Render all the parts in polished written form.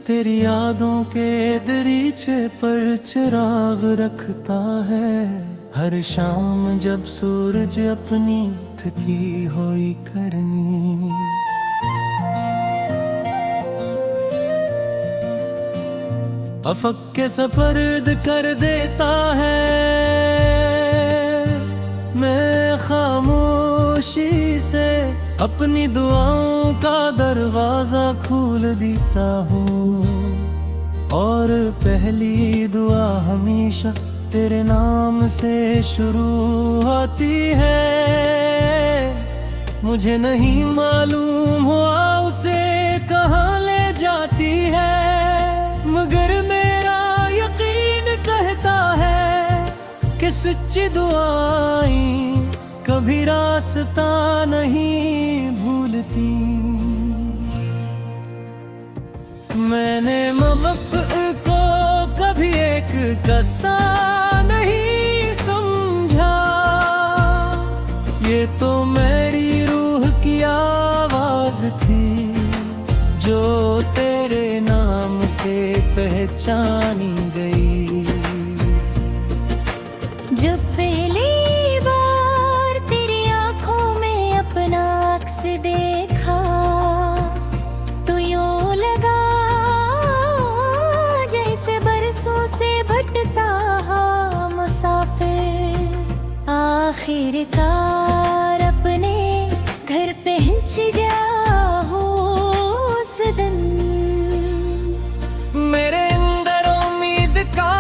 तेरी यादों के दरीचे पर चिराग रखता है। हर शाम जब सूरज अपनी थकी हुई करनी, अफक के सफर्द कर देता है। मैं खामोशी से अपनी दुआओं का दरवाजा खोल देता हूँ, और पहली दुआ हमेशा तेरे नाम से शुरू होती है। मुझे नहीं मालूम हुआ उसे कहाँ ले जाती है, मगर मेरा यकीन कहता है कि सच्ची दुआएं कभी रास्ता नहीं भूलती। मैंने ममक को कभी एक कसा नहीं समझा, ये तो मेरी रूह की आवाज थी जो तेरे नाम से पहचानी गई। जब पहली बार तेरी आंखों में अपना अक्स देखा, तो यूं लगा जैसे बरसों से भटकता मुसाफिर आखिरकार अपने घर पहुंच गया हो उस दिन। मेरे अंदर उम्मीद का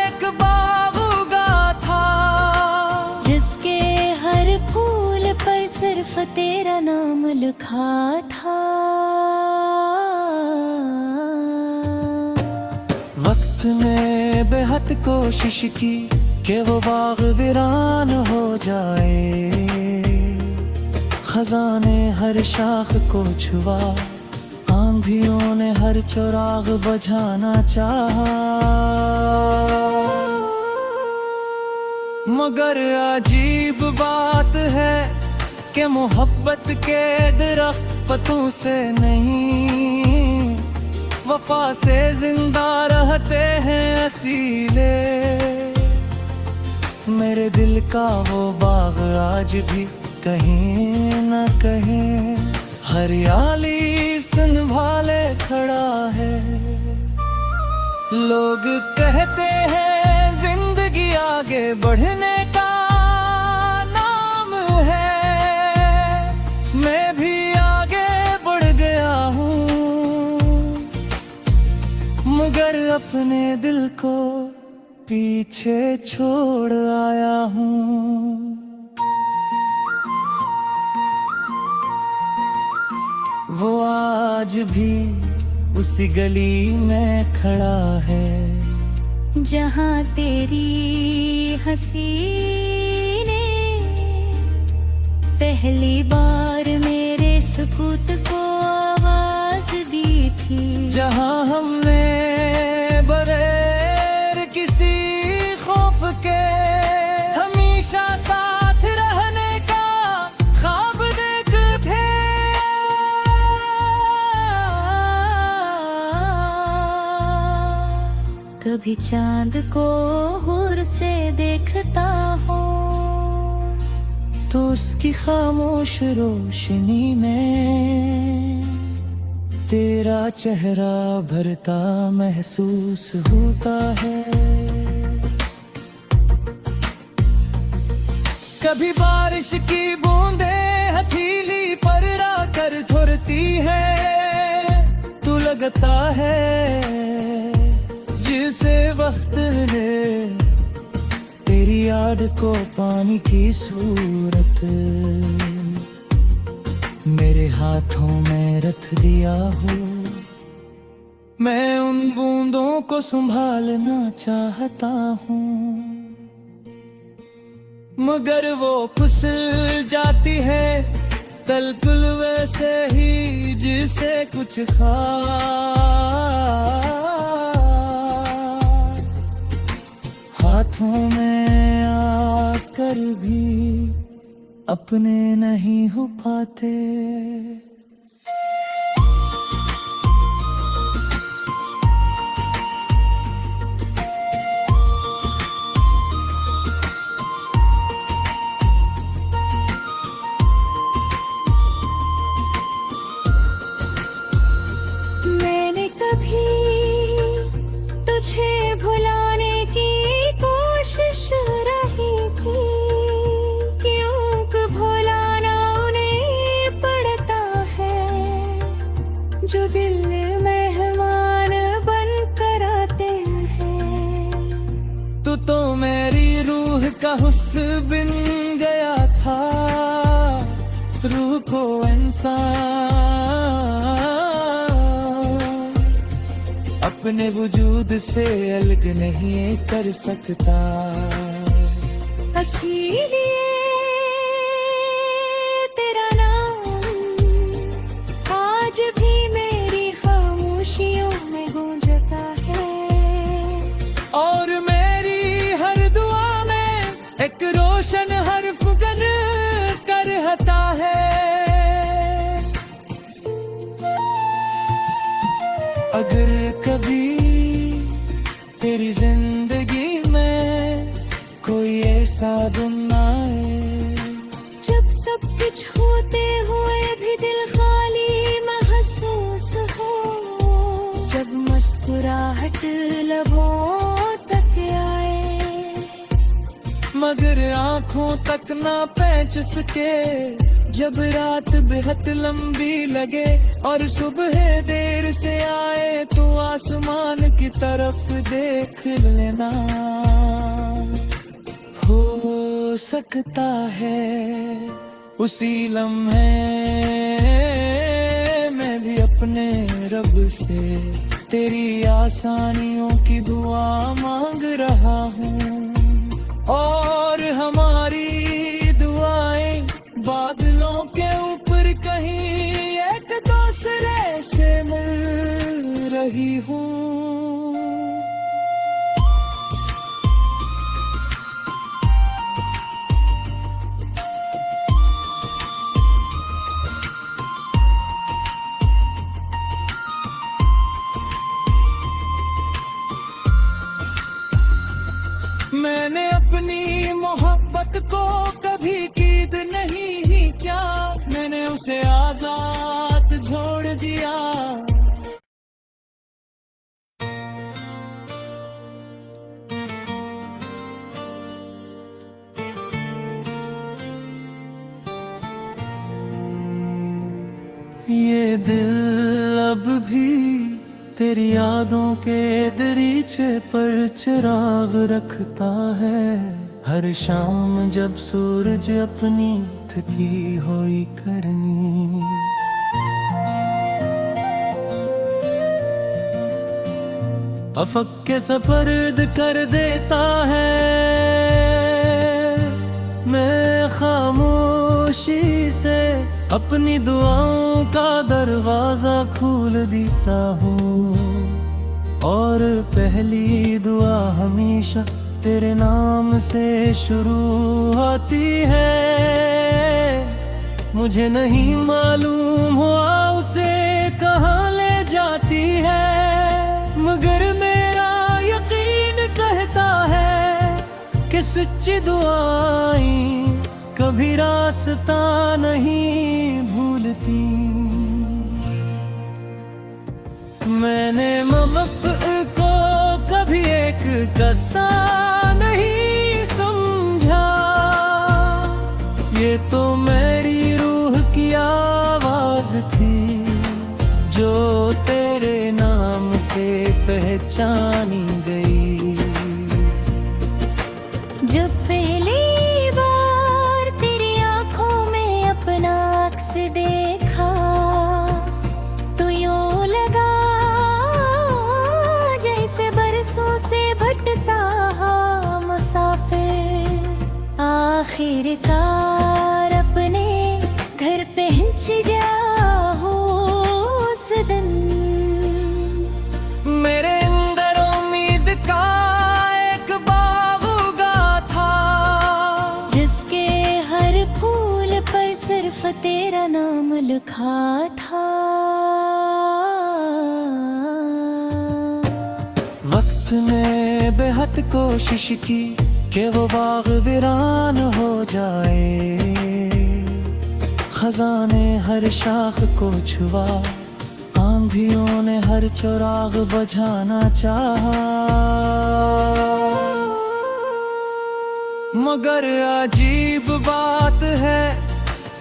एक बाग उगा था, जिसके हर फूल पर सिर्फ तेरा नाम लिखा था। वक्त ने बेहद कोशिश की कि वो बाग वीरान हो जाए। खजाने हर शाख को छुआ, आंधियों ने हर चिराग बुझाना चाहा, मगर अजीब बात है कि मोहब्बत के दरख्त पतों से नहीं, वफा से जिंदा रहते हैं असीले। मेरे दिल का वो बाग आज भी कहीं न कहीं हरियाली संभाले खड़ा है। लोग कहते हैं जिंदगी आगे बढ़ने का नाम है, मैं भी आगे बढ़ गया हूँ, मगर अपने दिल को पीछे छोड़ आया हूँ। वो आज भी उसी गली में खड़ा है, जहाँ तेरी हंसी ने पहली बार मेरे सुकूत को आवाज दी थी। जहाँ हमने बगैर किसी खौफ के हमेशा साथ रहने का ख्वाब देखते थे। कभी चांद को हुर से देखता हूँ, तो उसकी खामोश रोशनी में तेरा चेहरा भरता महसूस होता है। कभी बारिश की बूंदें हथेली पर आकर ठुरती है, तू लगता है जिसे वक्त ने तेरी याद को पानी की सूरत मेरे हाथों में रख दिया हो। मैं उन बूंदों को संभालना चाहता हूँ, मगर वो फिसल जाती है तलकुल वैसे ही जिसे कुछ हाथों में आकर भी अपने नहीं हो पाते। हुस्न गया था रूह को इंसान अपने वजूद से अलग नहीं कर सकता। इसीलिए तेरा नाम आज भी मेरी खामोशियों में गूंजता है और मेरी हर दुआ में एक रोशन हर्फ गन कर हता है। अगर कभी तेरी जिंदगी में कोई ऐसा दिन आए जब सब कुछ होते हुए भी दिल खाली महसूस हो, जब मुस्कुराहट लबों तक आए मगर आंखों तक ना पहुंच सके, जब रात बेहद लंबी लगे और सुबह देर से आए तो आसमान की तरफ देख लेना। हो सकता है उसी लम्हे मैं भी अपने रब से तेरी आसानियों की दुआ मांग रहा हूँ और हमारी दुआएं बादलों के ऊपर कहीं एक दूसरे से मिल रही हूँ। मैंने अपनी मोहब्बत को कभी कीद नहीं ही क्या, मैंने उसे आजाद छोड़ दिया। ये दिल अब भी तेरी यादों के दरीचे पर चिराग रखता है। हर शाम जब सूरज अपनी थकी हुई करनी अफक के सपर्द कर देता है, मैं खामोशी से अपनी दुआओं का दरवाजा खोल देता हूँ और पहली दुआ हमेशा तेरे नाम से शुरू होती है। मुझे नहीं मालूम हुआ उसे कहाँ ले जाती है, मगर मेरा यकीन कहता है कि सच्ची दुआएं कभी रास्ता नहीं भूलती। मैंने ममक को कभी एक कसा नहीं समझा, ये तो मेरी रूह की आवाज थी जो तेरे नाम से पहचानी गई। जब पहली बार तेरी आंखों में अपना अक्स देखा तो यूं लगा जैसे बरसों से भटकता मुसाफिर आखिरकार अपने घर पहुंच गया हो उस दिन। मेरे अंदर उम्मीद का एक बाग उगा था जिसके हर फूल पर सिर्फ तेरा नाम लिखा था। वक्त ने बेहद कोशिश की कि वो बाग वीरान हो जाए, खजाने हर शाख को छुआ, आंधियों ने हर चिराग बुझाना चाहा, मगर अजीब बात है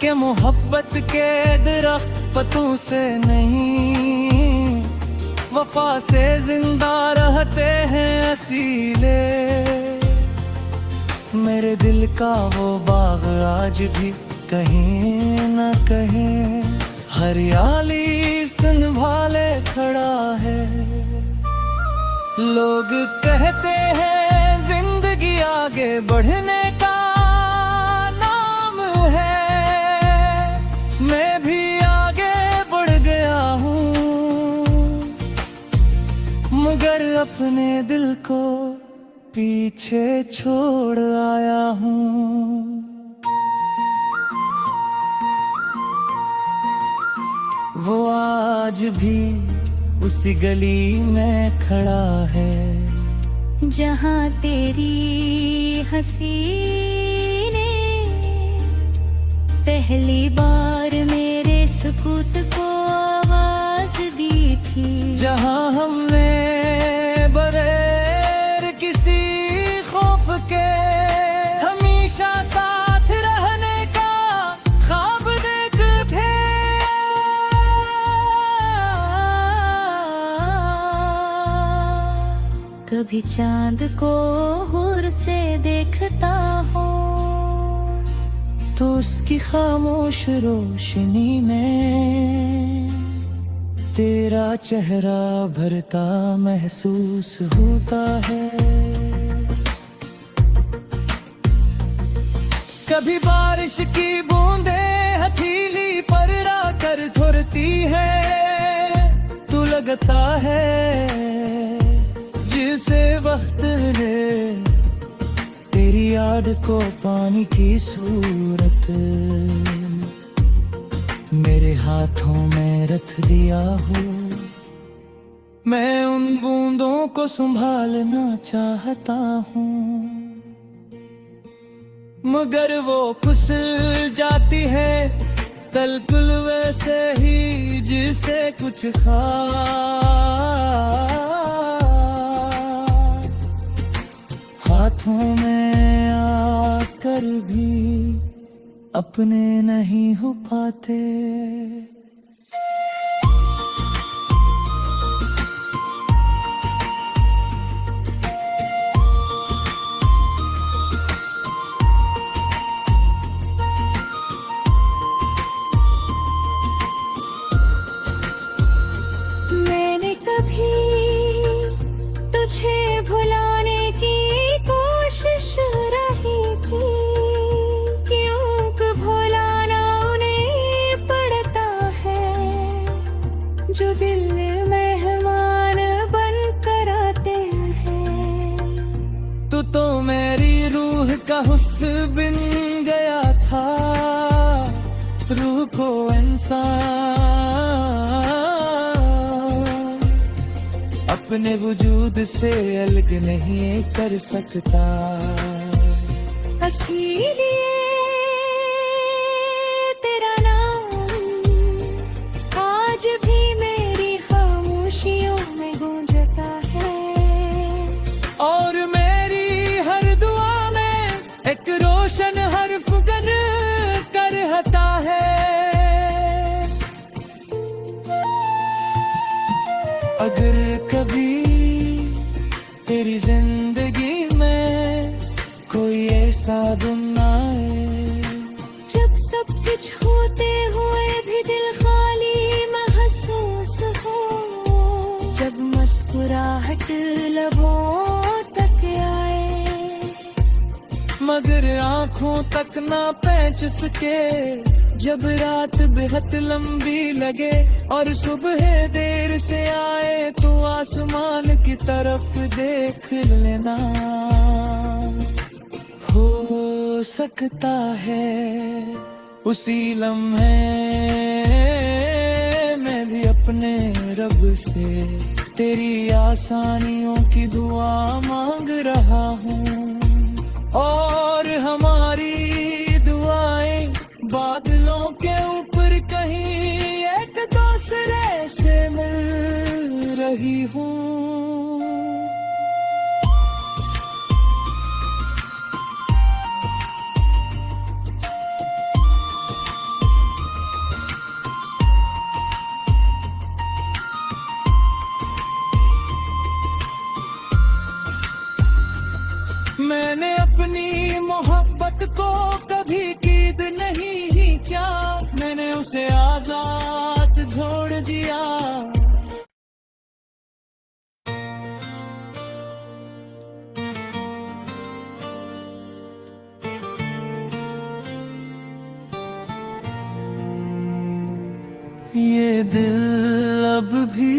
कि मोहब्बत के दरख्त पतों से नहीं, वफा से जिंदा रहते हैं असीले। मेरे दिल का वो बाग आज भी कहीं न कहीं हरियाली संभाले खड़ा है। लोग कहते हैं जिंदगी आगे बढ़ने का नाम है, मैं भी आगे बढ़ गया हूँ, मगर अपने दिल को पीछे छोड़ आया हूँ। वो आज भी उसी गली में खड़ा है जहाँ तेरी हंसी ने पहली बार मेरे सुकूत को आवाज दी थी। जहाँ हमने बगैर किसी खौफ के हमेशा साथ रहने का ख्वाब देख थे। कभी चांद को हुर से देखता हूँ तो उसकी खामोश रोशनी में तेरा चेहरा भरता महसूस होता है। कभी बारिश की बूंदें हथेली पर आकर ठुरती है, तू लगता है जिसे वक्त ने तेरी याद को पानी की सूरत मेरे हाथों में रख दिया हो। मैं उन बूंदों को संभालना चाहता हूँ, मगर वो फिसल जाती है तलकुल वैसे ही जिसे कुछ हाथों में आकर भी अपने नहीं हो पाते। मैंने कभी तुझे भुलाने की कोशिश रही थी, क्यों को भुलाना उन्हें पड़ता है जो दिल मेहमान बन कर आते हैं। तू तो मेरी रूह का हुस्न बिन गया था, रूह को इंसान अपने वजूद से अलग नहीं कर सकता। इसीलिए तेरा नाम आज भी मेरी खामोशियों में गूंजता है, और मेरी हर दुआ में एक रोशन हर्फ गन कर हता है। अगर कभी तेरी जिंदगी में कोई ऐसा दिन आए जब सब कुछ होते हुए भी दिल खाली महसूस हो, जब मुस्कुराहट लबों तक आए मगर आंखों तक ना पहुंच सके, जब रात बेहद लंबी लगे और सुबह देर से आए तो आसमान की तरफ देख लेना। हो सकता है उसी लम्हे मैं भी अपने रब से तेरी आसानियों की दुआ मांग रहा हूँ, और हमारी दुआएं बादलों के ऊपर कहीं एक दूसरे से मिल रही हूँ। मैंने अपनी को कभी कीद नहीं ही क्या, मैंने उसे आजाद छोड़ दिया। ये दिल अब भी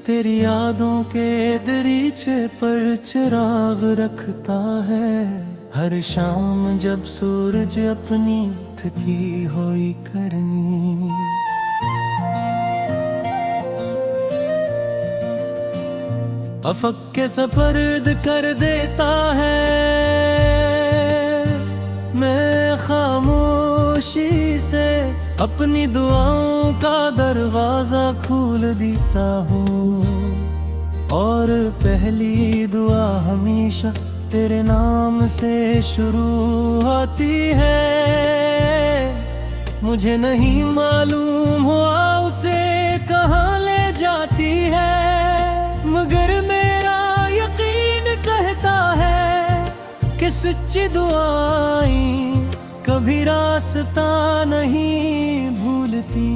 तेरी यादों के दरीचे पर चिराग रखता है। हर शाम जब सूरज अपनी थकी हुई करनी, अफक के सपर्द कर देता है। मैं खामोशी से अपनी दुआओं का दरवाजा खोल देता हूँ, और पहली दुआ हमेशा तेरे नाम से शुरू होती है। मुझे नहीं मालूम हुआ उसे कहाँ ले जाती है, मगर मेरा यकीन कहता है कि सच्ची दुआएं कभी रास्ता नहीं भूलती।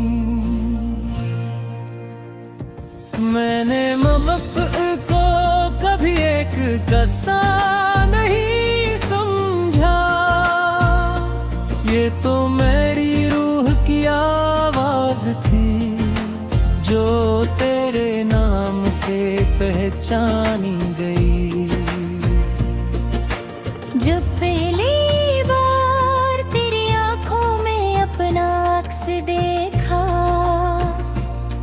मैंने मोहब्बत को कभी एक कस्सा नहीं समझा, ये तो मेरी रूह की आवाज थी जो तेरे नाम से पहचानी गई। जब पहली बार तेरी आंखों में अपना अक्स देखा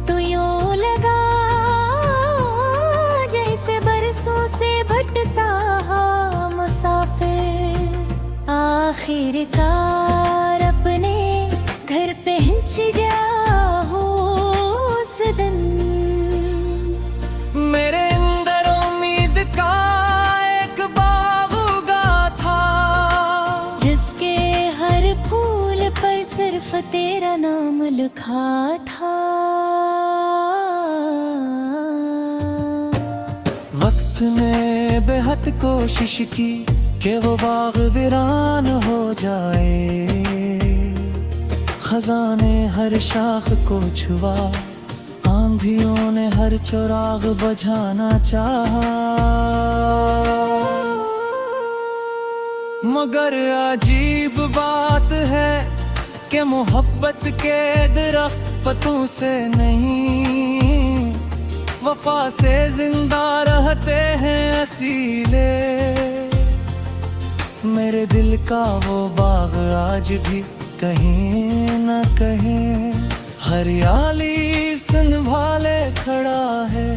तो यूं लगा जैसे बरसों से भटकता मुसाफिर आखिरकार अपने घर पहुंच गया हो उस दिन। मेरे अंदर उम्मीद का एक बाग उगा था, जिसके हर फूल पर सिर्फ तेरा नाम लिखा था। वक्त ने बेहद कोशिश की कि वो बाग वीरान हो जाए, खजाने हर शाख को छुआ, आंधियों ने हर चिराग बुझाना चाहा, मगर अजीब बात है कि मोहब्बत के दरख्त पतों से नहीं, वफा से जिंदा रहते हैं असीले। मेरे दिल का वो बाग आज भी कहीं न कहीं हरियाली संभाले खड़ा है।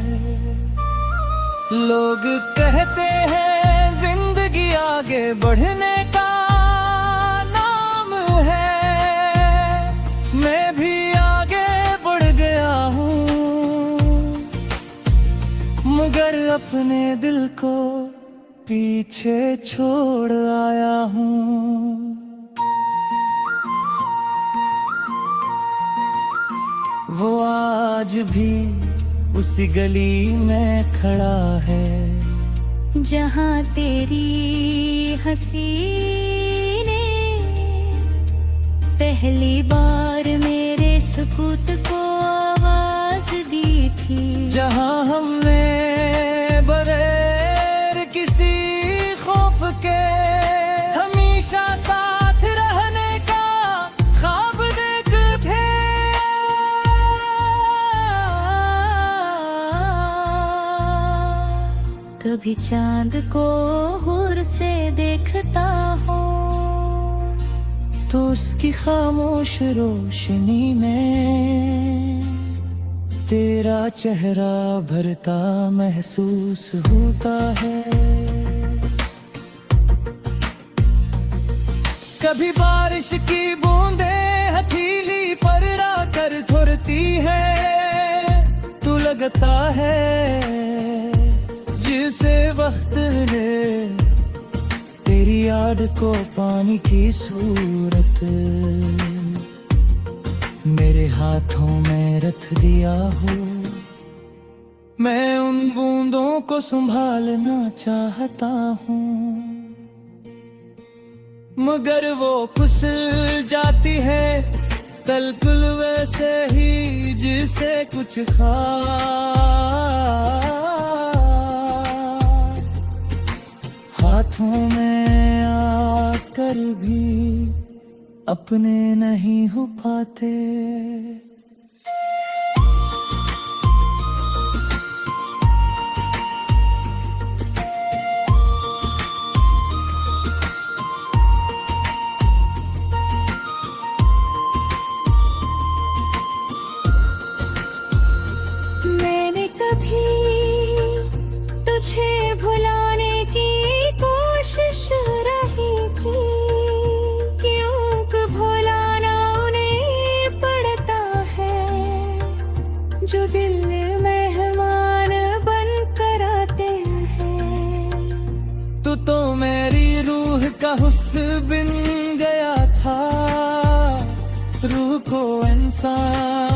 लोग कहते हैं जिंदगी आगे बढ़ने का नाम है, मैं भी आगे बढ़ गया हूँ, मगर अपने दिल को पीछे छोड़ आया हूँ। वो आज भी उसी गली में खड़ा है जहाँ तेरी हंसी ने पहली बार मेरे सुकूत को आवाज दी थी, जहाँ हमने बगैर किसी खौफ के हमेशा साथ रहने का ख्वाब देखते थे। कभी चांद को हुर से देखता हूँ तो उसकी खामोश रोशनी में तेरा चेहरा भरता महसूस होता है। कभी बारिश की बूंदें हथेली पर आकर ठुरती है, तू लगता है जिसे वक्त ने तेरी याद को पानी की सूरत मेरे हाथों में रख दिया हो। मैं उन बूंदों को संभालना चाहता हूँ, मगर वो फिसल जाती है बिल्कुल वैसे ही जिसे कुछ हाथों में आकर भी अपने नहीं हो पाते। मैंने कभी तुझे भुलाने की कोशिश रही की, क्यों भुलाना उन्हें पड़ता है जो दिल मेहमान बन कर आते हैं। तू तो मेरी रूह का हुस्न बिन गया था, रूह को इंसान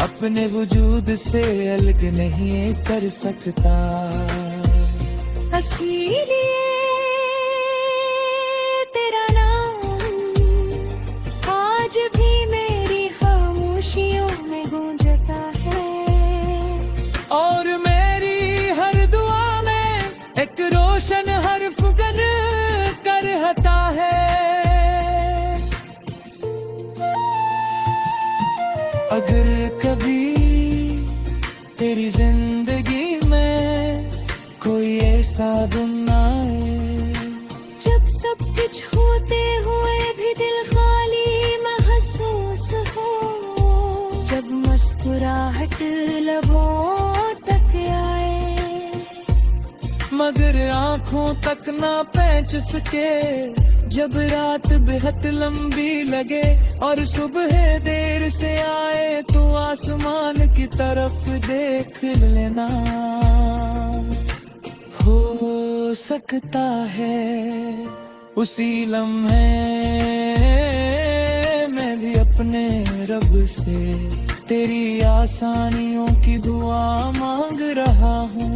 अपने वजूद से अलग नहीं कर सकता। इसीलिए तेरा नाम आज भी मेरी खामोशियों में गूंजता है, और मेरी हर दुआ में एक रोशन हर्फ कर रहता है। अगर कभी तेरी जिंदगी में कोई ऐसा दिन आए जब सब कुछ होते हुए भी दिल खाली महसूस हो, जब मुस्कुराहट लबों तक आए मगर आंखों तक ना पहुंच सके, जब रात बेहद लंबी लगे और सुबह देर से आए तो आसमान की तरफ देख लेना। हो सकता है उसी लम्हे मैं भी अपने रब से तेरी आसानियों की दुआ मांग रहा हूँ।